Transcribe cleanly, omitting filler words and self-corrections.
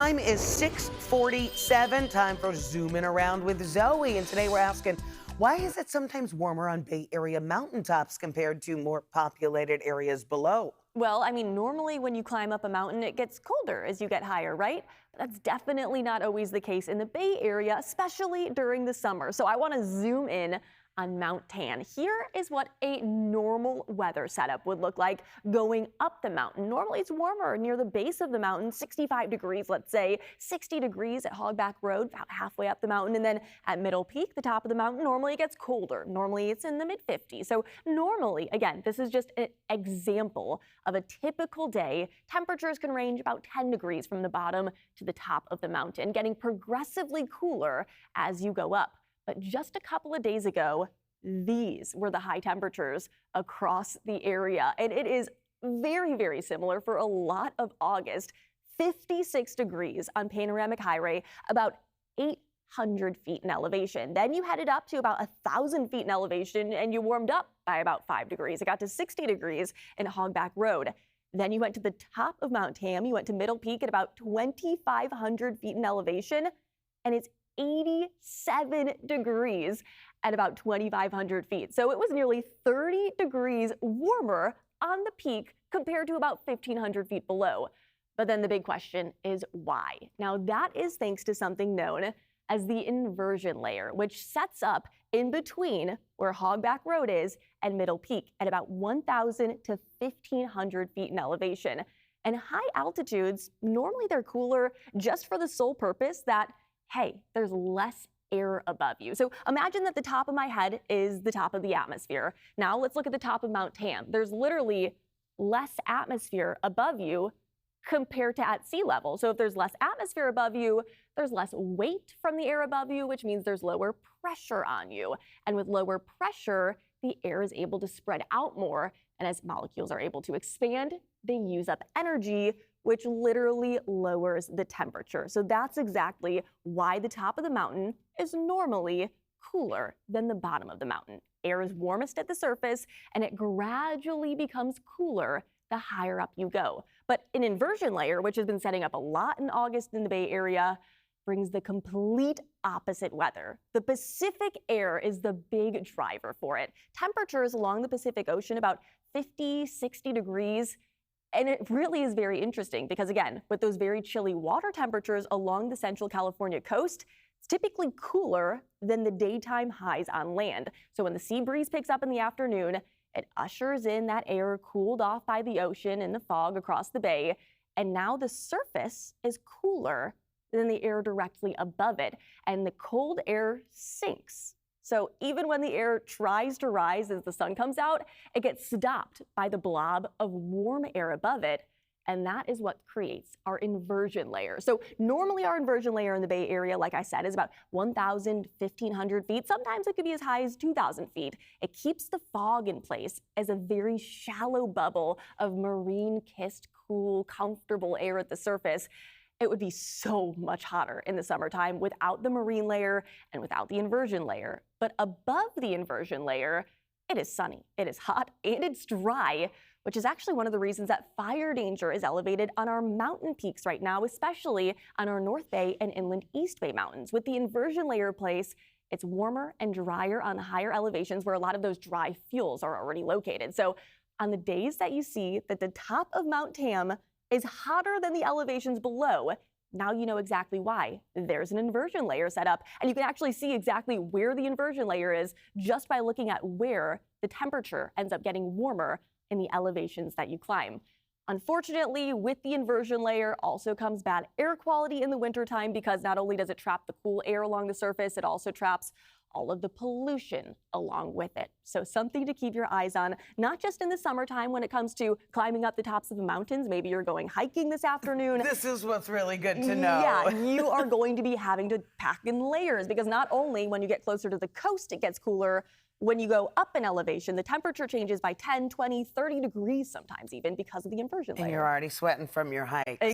Time is 6:47. Time for Zooming Around with Zoe. And today we're asking, why is it sometimes warmer on Bay Area mountaintops compared to more populated areas below? Well, I mean, normally when you climb up a mountain, it gets colder as you get higher, right? But that's definitely not always the case in the Bay Area, especially during the summer. So I want to zoom in on Mount Tan. Here is what a normal weather setup would look like going up the mountain. Normally it's warmer near the base of the mountain, 65 degrees, let's say, 60 degrees at Hogback Road, about halfway up the mountain. And then at Middle Peak, the top of the mountain, normally it gets colder. Normally it's in the mid 50s. So normally, again, this is just an example of a typical day. Temperatures can range about 10 degrees from the bottom to the top of the mountain, getting progressively cooler as you go up. But just a couple of days ago, these were the high temperatures across the area. And it is very, very similar for a lot of August. 56 degrees on Panoramic Highway, about 800 feet in elevation. Then you headed up to about 1,000 feet in elevation and you warmed up by about 5 degrees. It got to 60 degrees in Hogback Road. Then you went to the top of Mount Tam. You went to Middle Peak at about 2,500 feet in elevation, and it's 87 degrees at about 2,500 feet. So it was nearly 30 degrees warmer on the peak compared to about 1,500 feet below. But then the big question is why? Now that is thanks to something known as the inversion layer, which sets up in between where Hogback Road is and Middle Peak at about 1,000 to 1,500 feet in elevation. And high altitudes, normally they're cooler just for the sole purpose that, hey, there's less air above you. So imagine that the top of my head is the top of the atmosphere. Now let's look at the top of Mount Tam. There's literally less atmosphere above you compared to at sea level. So if there's less atmosphere above you, there's less weight from the air above you, which means there's lower pressure on you. And with lower pressure, the air is able to spread out more. And as molecules are able to expand, they use up energy, which literally lowers the temperature. So that's exactly why the top of the mountain is normally cooler than the bottom of the mountain. Air is warmest at the surface, and it gradually becomes cooler the higher up you go. But an inversion layer, which has been setting up a lot in August in the Bay Area, brings the complete opposite weather. The Pacific air is the big driver for it. Temperatures along the Pacific Ocean about 50, 60 degrees. And it really is very interesting because, again, with those very chilly water temperatures along the central California coast, it's typically cooler than the daytime highs on land. So when the sea breeze picks up in the afternoon, it ushers in that air cooled off by the ocean and the fog across the bay. And now the surface is cooler than the air directly above it. And the cold air sinks. So even when the air tries to rise as the sun comes out, it gets stopped by the blob of warm air above it. And that is what creates our inversion layer. So normally our inversion layer in the Bay Area, like I said, is about 1,000, 1,500 feet. Sometimes it could be as high as 2,000 feet. It keeps the fog in place as a very shallow bubble of marine-kissed, cool, comfortable air at the surface. It would be so much hotter in the summertime without the marine layer and without the inversion layer. But above the inversion layer, it is sunny, it is hot, and it's dry, which is actually one of the reasons that fire danger is elevated on our mountain peaks right now, especially on our North Bay and Inland East Bay mountains. With the inversion layer in place, it's warmer and drier on the higher elevations where a lot of those dry fuels are already located. So on the days that you see that the top of Mount Tam is hotter than the elevations below, now you know exactly why. There's an inversion layer set up, and you can actually see exactly where the inversion layer is just by looking at where the temperature ends up getting warmer in the elevations that you climb. Unfortunately, with the inversion layer also comes bad air quality in the wintertime because not only does it trap the cool air along the surface, it also traps all of the pollution along with it. So something to keep your eyes on, not just in the summertime when it comes to climbing up the tops of the mountains. Maybe you're going hiking this afternoon. This is what's really good to know. Yeah, you are going to be having to pack in layers because not only when you get closer to the coast, it gets cooler. When you go up in elevation, the temperature changes by 10, 20, 30 degrees sometimes even because of the inversion layer. And you're already sweating from your hike.